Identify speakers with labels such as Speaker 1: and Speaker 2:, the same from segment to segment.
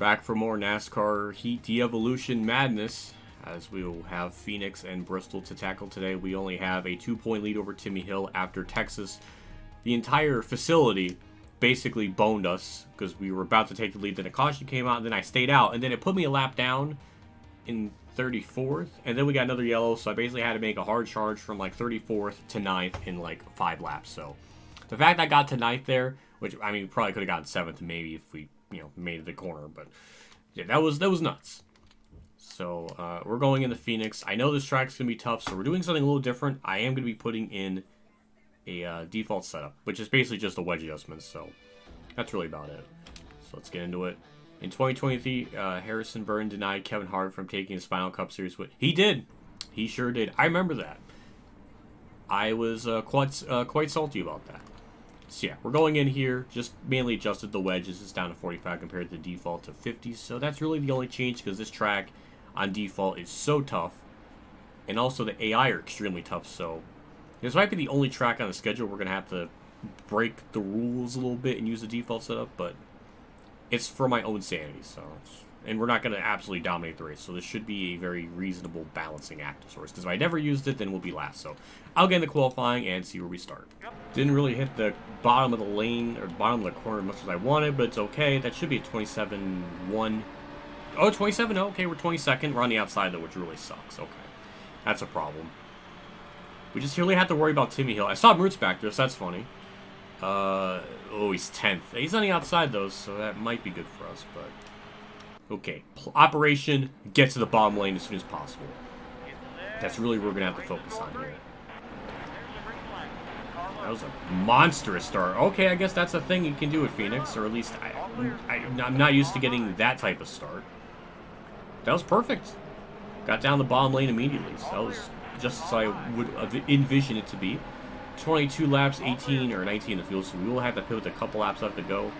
Speaker 1: Back for more NASCAR Heat De-Evolution madness, as we will have Phoenix and Bristol to tackle today. We only have a 2-point lead over Timmy Hill after Texas. The entire facility basically boned us because we were about to take the lead. Then a caution came out, and then I stayed out, and then it put me a lap down in 34th, and then we got another yellow, so I basically had to make a hard charge from like 34th to 9th in like 5 laps. So the fact I got to 9th there, which I mean probably could have gotten 7th maybe if we made it the corner, but yeah, that was nuts. So we're going into Phoenix. I know this track's gonna be tough, so we're doing something a little different. I am gonna be putting in a default setup, which is basically just a wedge adjustment. So that's really about it. So let's get into it. In 2023, Harrison Burton denied Kevin Harvick from taking his final Cup Series win. He did. He sure did. I remember that. I was quite salty about that. So yeah, we're going in here, just mainly adjusted the wedges. It's down to 45 compared to the default to 50. So that's really the only change because this track on default is so tough. And also the AI are extremely tough. So this might be the only track on the schedule we're going to have to break the rules a little bit and use the default setup. But it's for my own sanity. And we're not going to absolutely dominate the race. So this should be a very reasonable balancing act of sorts. Because if I never used it, then we'll be last. So I'll get into qualifying and see where we start. Didn't really hit the bottom of the lane or bottom of the corner as much as I wanted, but it's okay. That should be a 27-1. Oh, 27-0. Okay, we're 22nd. We're on the outside, though, which really sucks. Okay. That's a problem. We just really have to worry about Timmy Hill. I saw Roots back there, so that's funny. Oh, he's 10th. He's on the outside, though, so that might be good for us, but okay. Operation, get to the bottom lane as soon as possible. That's really what we're going to have to focus on here. That was a monstrous start. Okay, I guess that's a thing you can do at Phoenix, or at least I'm not used to getting that type of start. That was perfect. Got down the bottom lane immediately, so that was just as I would envision it to be. 22 laps, 18 or 19 in the field, so we will have to pivot a couple laps left to go.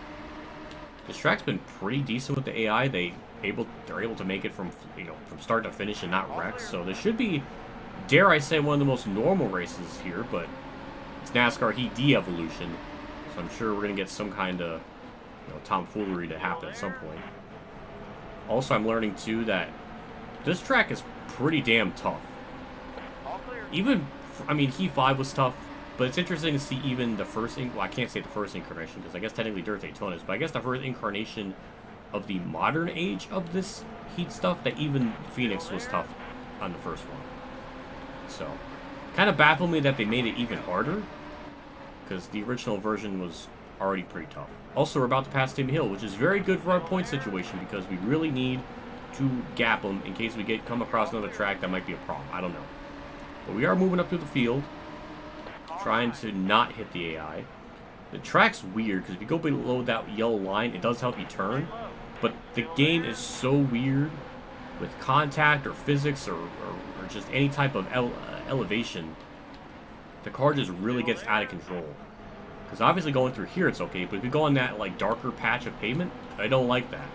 Speaker 1: This track's been pretty decent with the AI. They're able to make it from start to finish and not wreck. So this should be, dare I say, one of the most normal races here. But it's NASCAR Heat De-Evolution, so I'm sure we're gonna get some kind of tomfoolery to happen at some point. Also, I'm learning too that this track is pretty damn tough. Even, I mean, Heat 5 was tough. But it's interesting to see even the first, well, I can't say the first incarnation because I guess technically Dirt Daytona is, but I guess the first incarnation of the modern age of this Heat stuff, that even Phoenix was tough on the first one. So, kind of baffled me that they made it even harder because the original version was already pretty tough. Also, we're about to pass Timmy Hill, which is very good for our point situation because we really need to gap him in case we come across another track that might be a problem. I don't know. But we are moving up through the field. Trying to not hit the AI. The track's weird because if you go below that yellow line, it does help you turn. But the game is so weird with contact or physics or just any type of elevation. The car just really gets out of control. Because obviously going through here it's okay, but if you go on that like darker patch of pavement, I don't like that.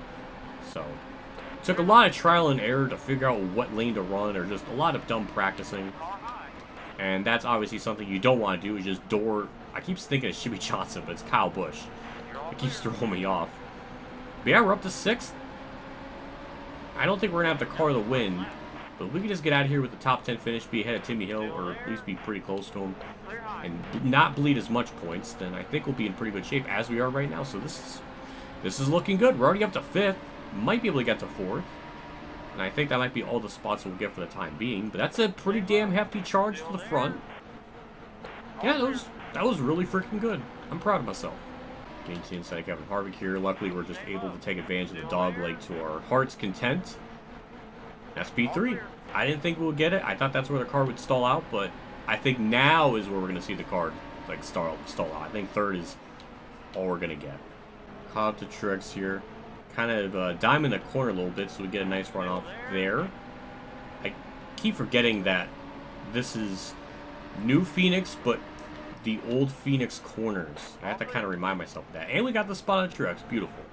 Speaker 1: So it took a lot of trial and error to figure out what lane to run, or just a lot of dumb practicing. And that's obviously something you don't want to do, is just I keep thinking of Shibby Johnson, but it's Kyle Busch. It keeps throwing me off. But yeah, we're up to 6th. I don't think we're going to have the car to win. But if we can just get out of here with the top 10 finish, be ahead of Timmy Hill, or at least be pretty close to him, and not bleed as much points, then I think we'll be in pretty good shape as we are right now. So this is looking good. We're already up to 5th. Might be able to get to 4th. And I think that might be all the spots we'll get for the time being. But that's a pretty damn hefty charge to the front. Yeah, that was really freaking good. I'm proud of myself. Getting to the inside of Kevin Harvick here. Luckily, we're just able to take advantage of the dog leg to our heart's content. That's P3. I didn't think we would get it. I thought that's where the car would stall out. But I think now is where we're going to see the car like stall out. I think 3rd is all we're going to get. Caught up to Truex here. Kind of dime in the corner a little bit so we get a nice runoff there. I keep forgetting that this is new Phoenix, but the old Phoenix corners. I have to kind of remind myself of that. And we got the spot on Truex. Beautiful.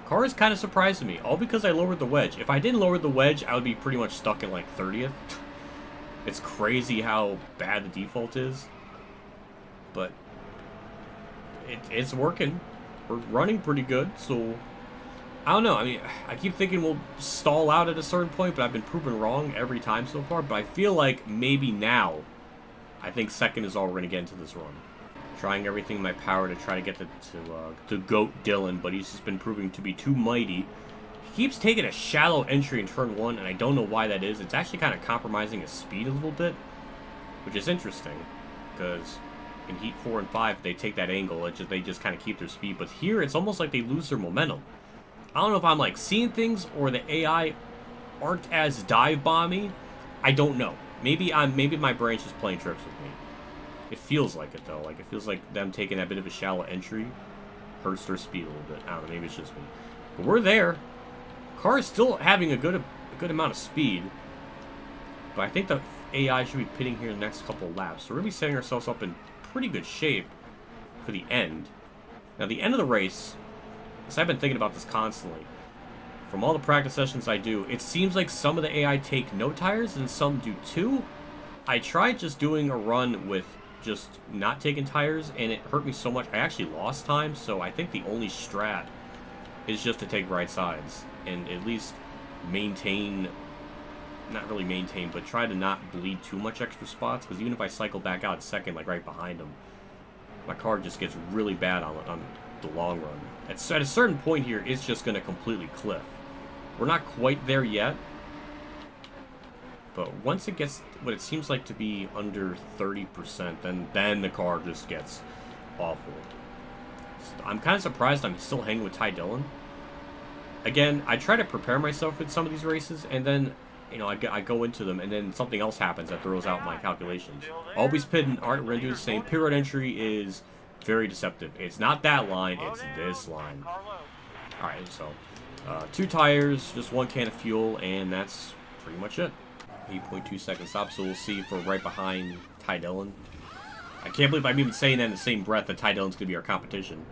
Speaker 1: Car is kind of surprising me, all because I lowered the wedge. If I didn't lower the wedge, I would be pretty much stuck in like 30th. It's crazy how bad the default is. But it's working. We're running pretty good, so I don't know. I mean, I keep thinking we'll stall out at a certain point, but I've been proven wrong every time so far. But I feel like maybe now, I think second is all we're going to get into this run. Trying everything in my power to try to get to GOAT Dylan, but he's just been proving to be too mighty. He keeps taking a shallow entry in turn 1, and I don't know why that is. It's actually kind of compromising his speed a little bit, which is interesting, because in Heat 4 and 5, they take that angle. They just kind of keep their speed. But here, it's almost like they lose their momentum. I don't know if I'm like seeing things or the AI aren't as dive bomby. I don't know. Maybe my brain's just playing tricks with me. It feels like it though. Like it feels like them taking that bit of a shallow entry hurts their speed a little bit. I don't know. Maybe it's just me. But we're there. Car is still having a good amount of speed. But I think the AI should be pitting here in the next couple of laps. So we're gonna be setting ourselves up in pretty good shape for the end. Now the end of the race. So I've been thinking about this constantly. From all the practice sessions I do, it seems like some of the AI take no tires and some do too. I tried just doing a run with just not taking tires, and it hurt me so much. I actually lost time, so I think the only strat is just to take right sides and at least maintain, not really maintain, but try to not bleed too much extra spots, because even if I cycle back out second, like right behind him, my car just gets really bad on the long run. At a certain point here, it's just going to completely cliff. We're not quite there yet, but once it gets what it seems like to be under 30%, then the car just gets awful. So I'm kind of surprised I'm still hanging with Ty Dillon. Again, I try to prepare myself for some of these races, and then, you know, I go into them, and then something else happens that throws out my calculations. Always pit and aren't going to do the same. Pit road entry is very deceptive. It's not that line, it's this line. Alright, so 2 tires, just 1 can of fuel, and that's pretty much it. 8.2 second stop, so we'll see if we're right behind Ty Dillon. I can't believe I'm even saying that in the same breath that Ty Dillon's going to be our competition.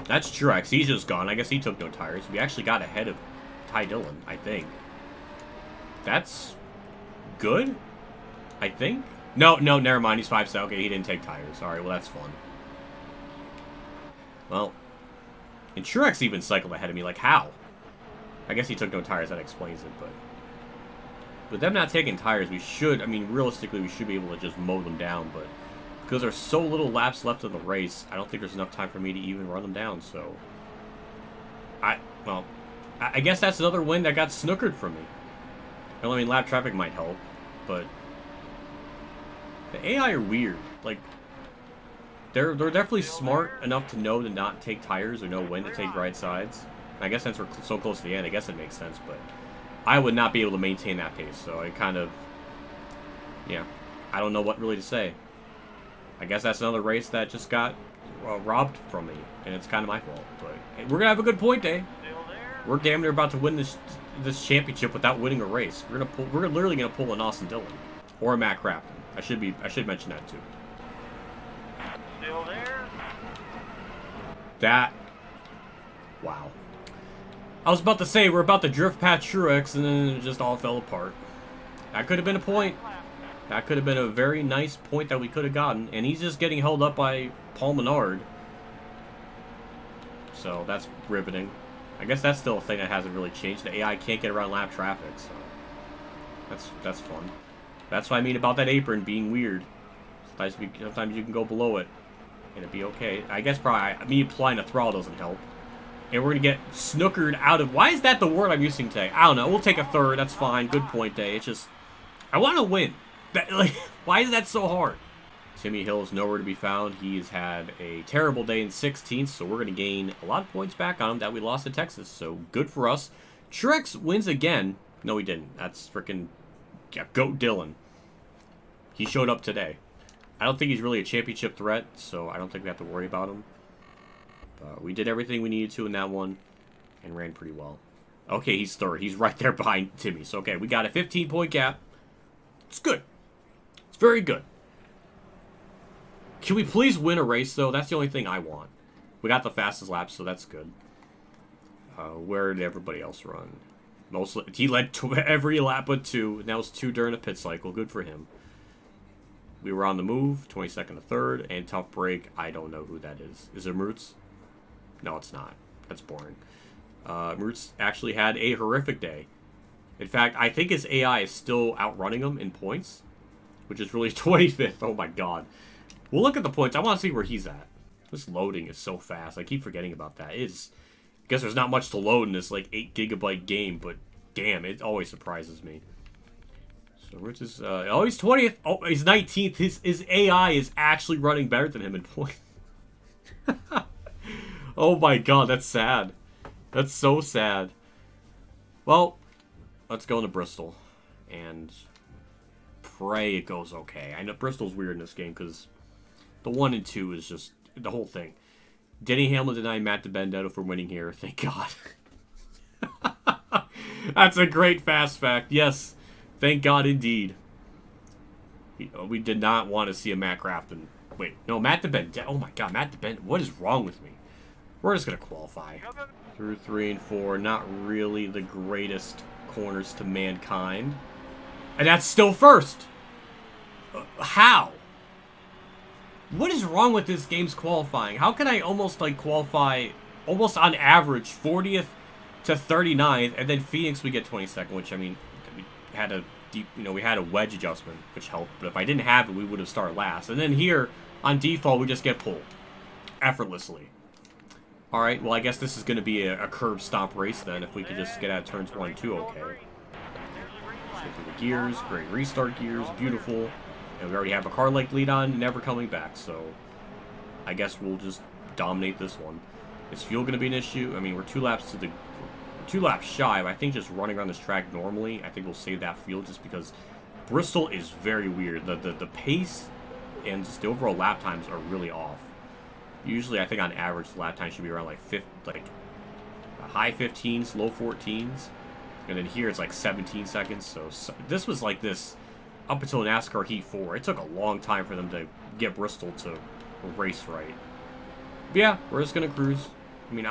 Speaker 1: That's Truex. He's just gone. I guess he took no tires. We actually got ahead of Ty Dillon, I think. That's good, I think. No, never mind. He's 5 Okay, he didn't take tires. Alright, well, that's fun. Well, and Truex even cycled ahead of me. Like, how? I guess he took no tires. That explains it, but with them not taking tires, we should, I mean, realistically, we should be able to just mow them down, but because there's so little laps left in the race, I don't think there's enough time for me to even run them down, so I guess that's another win that got snookered from me. I mean, lap traffic might help, but the AI are weird. Like, they're definitely smart enough to know to not take tires or know when to take right sides. I guess since we're so close to the end, I guess it makes sense, but I would not be able to maintain that pace, so I kind of, yeah, I don't know what really to say. I guess that's another race that just got robbed from me, and it's kind of my fault, but hey, we're going to have a good point day. We're damn near about to win this championship without winning a race. We're literally going to pull an Austin Dillon or a Matt Crafton. I should mention that too.
Speaker 2: Still there?
Speaker 1: That, wow. I was about to say we're about to drift past Truex, and then it just all fell apart. That could have been a point. That could have been a very nice point that we could have gotten, and he's just getting held up by Paul Menard. So that's riveting. I guess that's still a thing that hasn't really changed. The AI can't get around lap traffic, so that's fun. That's what I mean about that apron being weird. Sometimes you can go below it, and it'd be okay. I guess probably me applying a throttle doesn't help. And we're going to get snookered out of... Why is that the word I'm using today? I don't know. We'll take a third. That's fine. Good point day. It's just... I want to win. Why is that so hard? Timmy Hill is nowhere to be found. He's had a terrible day in 16th, so we're going to gain a lot of points back on him that we lost to Texas. So good for us. Truex wins again. No, he didn't. That's freaking... Yeah, GOAT Dylan. He showed up today. I don't think he's really a championship threat, so I don't think we have to worry about him. We did everything we needed to in that one and ran pretty well. Okay, he's third. He's right there behind Timmy. So, okay, we got a 15-point gap. It's good. It's very good. Can we please win a race, though? That's the only thing I want. We got the fastest lap, so that's good. Where did everybody else run? He led every lap but 2, and that was 2 during the pit cycle. Good for him. We were on the move, 22nd to 3rd, and tough break. I don't know who that is. Is it Roots? No, it's not. That's boring. Roots actually had a horrific day. In fact, I think his AI is still outrunning him in points, which is really 25th. Oh my god. We'll look at the points. I want to see where he's at. This loading is so fast. I keep forgetting about that. I guess there's not much to load in this like 8 GB game, but damn, it always surprises me. So Rich is oh, he's 20th. Oh, he's 19th. His AI is actually running better than him in points. Oh my god, that's sad. That's so sad. Well, let's go into Bristol and pray it goes okay. I know Bristol's weird in this game because the 1 and 2 is just the whole thing. Denny Hamlin denied Matt DiBenedetto for winning here. Thank God. That's a great fast fact. Yes. Thank God indeed. We did not want to see a Matt Crafton. Wait, no, Matt DiBenedetto. Oh my God, Matt DiBenedetto. What is wrong with me? We're just going to qualify. Through 3 and 4, not really the greatest corners to mankind. And that's still first. How? What is wrong with this game's qualifying? How can I almost like qualify almost on average 40th to 39th, and then Phoenix we get 22nd, which I mean we had a deep, we had a wedge adjustment which helped, but if I didn't have it we would have started last. And then here on default we just get pulled effortlessly. All right, well I guess this is going to be a curb stomp race then if we could just get out of turns 1 and 2 okay. Let's get through the gears, great restart gears, beautiful. And we already have a car like lead on, never coming back, so I guess we'll just dominate this one. Is fuel going to be an issue? I mean, we're 2 laps shy, but I think just running around this track normally, I think we'll save that fuel just because Bristol is very weird. The pace and just the overall lap times are really off. Usually, I think on average, the lap time should be around like high 15s, low 14s, and then here it's like 17 seconds. So this was like this up until NASCAR Heat 4. It took a long time for them to get Bristol to race right. But yeah, we're just gonna cruise. I mean,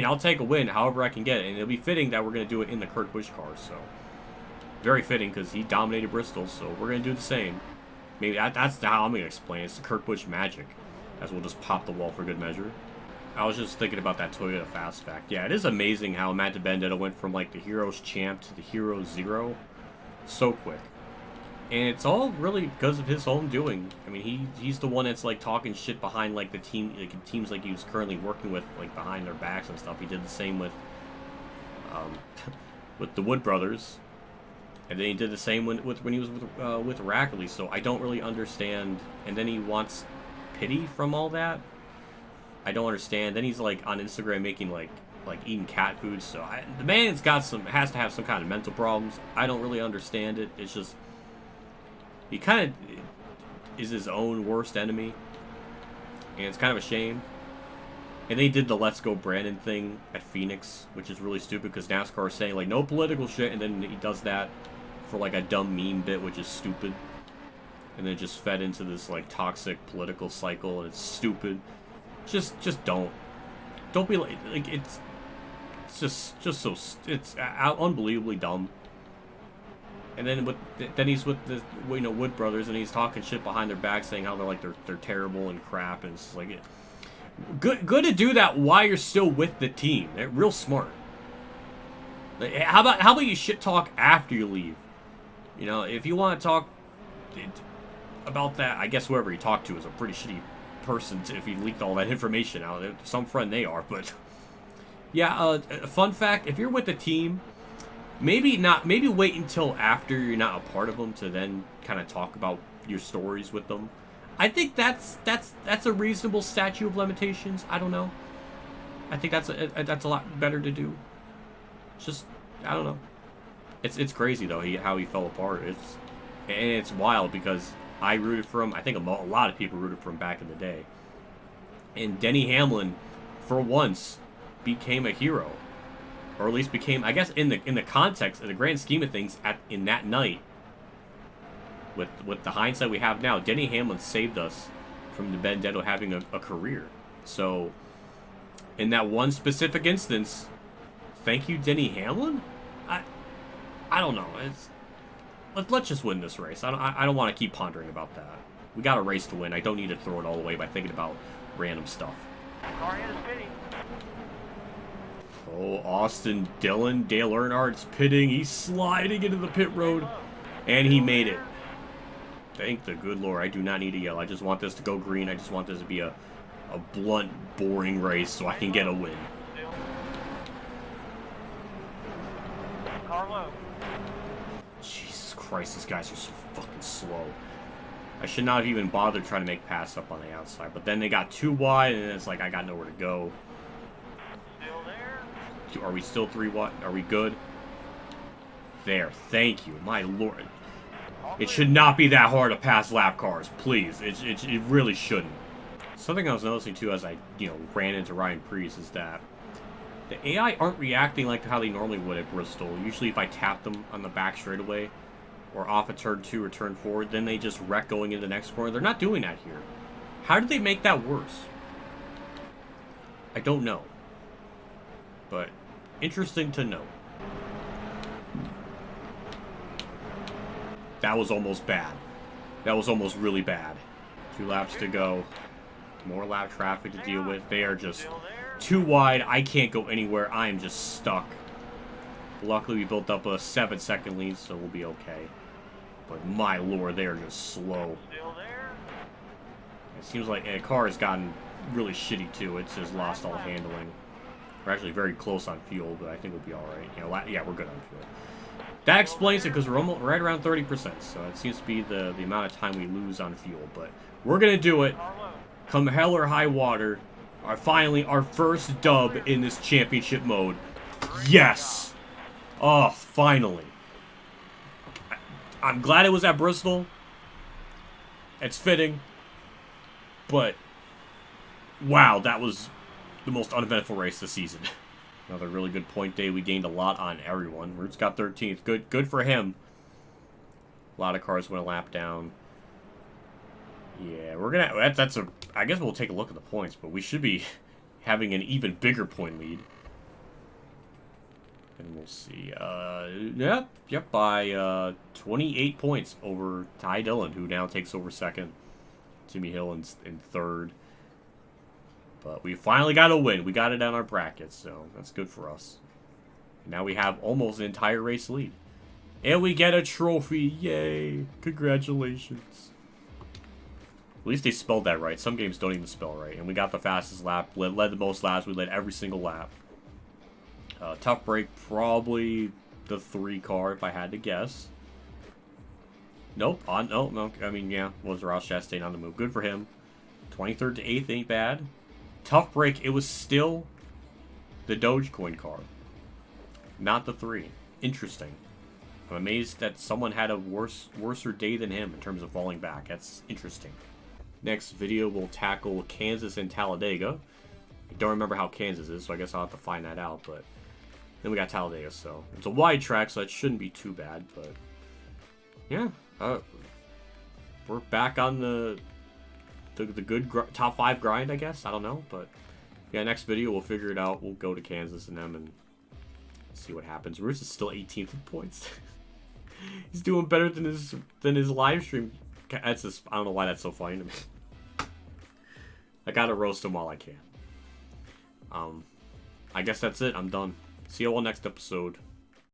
Speaker 1: I'll take a win however I can get it, and it'll be fitting that we're gonna do it in the Kurt Busch car. So very fitting because he dominated Bristol, so we're gonna do the same. Maybe that's how I'm gonna explain it. It's the Kurt Busch magic, as we'll just pop the wall for good measure. I was just thinking about that Toyota fast fact. Yeah, it is amazing how Matt DiBenedetto went from like the Heroes champ to the Heroes 0 so quick. And it's all really because of his own doing. I mean, he's the one that's like talking shit behind like the teams like he was currently working with, like behind their backs and stuff. He did the same with with the Wood brothers, and then he did the same when he was with Rackley. So I don't really understand. And then he wants pity from all that. I don't understand. Then he's like on Instagram making like eating cat food. So the man's got has to have some kind of mental problems. I don't really understand it. It's just. He kind of is his own worst enemy, and it's kind of a shame. And they did the Let's Go Brandon thing at Phoenix, which is really stupid because NASCAR is saying, like, no political shit, and then he does that for, like, a dumb meme bit, which is stupid. And then it just fed into this, like, toxic political cycle, and it's stupid. Just don't. Don't be like it's just so, it's unbelievably dumb. And then he's with the Wood brothers, and he's talking shit behind their back, saying how they're terrible and crap, and it's just like good to do that while you're still with the team. They're real smart. Like, how about you shit talk after you leave? If you want to talk about that, I guess whoever you talk to is a pretty shitty person if he leaked all that information out. Some friend they are, but yeah. Fun fact: if you're with the team. Maybe wait until after you're not a part of them to then kind of talk about your stories with them. I think that's a reasonable statute of limitations. I don't know. I think that's a lot better to do. It's just, I don't know. It's crazy though how he fell apart. It's wild because I rooted for him. I think a lot of people rooted for him back in the day. And Denny Hamlin, for once, became a hero. Or at least became, I guess, in the context, in the grand scheme of things, in that night, with the hindsight we have now, Denny Hamlin saved us from DiBenedetto having a career. So, in that one specific instance, thank you, Denny Hamlin. I don't know. Let's just win this race. I don't want to keep pondering about that. We got a race to win. I don't need to throw it all away by thinking about random stuff. Oh, Austin Dillon. Dale Earnhardt's pitting. He's sliding into the pit road. And he made it. Thank the good Lord. I do not need to yell. I just want this to go green. I just want this to be a blunt, boring race so I can get a win. Jesus Christ, these guys are so fucking slow. I should not have even bothered trying to make pass up on the outside. But then they got too wide, and it's like I got nowhere to go.
Speaker 2: Still there?
Speaker 1: Are we still 3 wide? Are we good? There. Thank you. My Lord. It should not be that hard to pass lap cars. Please. It really shouldn't. Something I was noticing, too, as I, ran into Ryan Preece is that the AI aren't reacting like how they normally would at Bristol. Usually if I tap them on the back straightaway, or off a turn 2 or turn 4, then they just wreck going into the next corner. They're not doing that here. How did they make that worse? I don't know. But interesting to know. That was almost bad. That was almost really bad. 2 laps to go. More lap traffic to deal with. They are just too wide. I can't go anywhere. I am just stuck. Luckily, we built up a 7-second lead, so we'll be okay. But my Lord, they are just slow. It seems like a car has gotten really shitty too. It's just lost all handling. We're actually very close on fuel, but I think we'll be all right. Yeah, we're good on fuel. That explains it because we're almost right around 30%. So it seems to be the amount of time we lose on fuel. But we're gonna do it. Come hell or high water. Finally, our first dub in this championship mode. Yes. Oh, finally. I'm glad it was at Bristol. It's fitting. But, wow, that was the most uneventful race this season. Another really good point day. We gained a lot on everyone. Roots got 13th. Good for him. A lot of cars went a lap down. Yeah, we're gonna... That's a... I guess we'll take a look at the points, but we should be having an even bigger point lead. And we'll see. Yep, by 28 points over Ty Dillon, who now takes over second. Timmy Hill in third. But we finally got a win. We got it on our brackets, so that's good for us. Now we have almost an entire race lead. And we get a trophy. Yay. Congratulations. At least they spelled that right. Some games don't even spell right. And we got the fastest lap. Led the most laps. We led every single lap. Tough break, probably the 3 car, if I had to guess. Nope. No. I mean, yeah. Was Ross Chastain on the move. Good for him. 23rd to 8th ain't bad. Tough break. It was still the Dogecoin car. Not the 3. Interesting. I'm amazed that someone had a worser day than him in terms of falling back. That's interesting. Next video, we'll tackle Kansas and Talladega. I don't remember how Kansas is, so I guess I'll have to find that out. But then we got Talladega, so it's a wide track, so that shouldn't be too bad. But yeah, we're back on the good top 5 grind, I guess. I don't know, but yeah, next video we'll figure it out. We'll go to Kansas and them and see what happens. Roos is still 18th in points. He's doing better than his live stream. That's just, I don't know why that's so funny to me. I gotta roast him while I can. I guess that's it. I'm done. See you all next episode.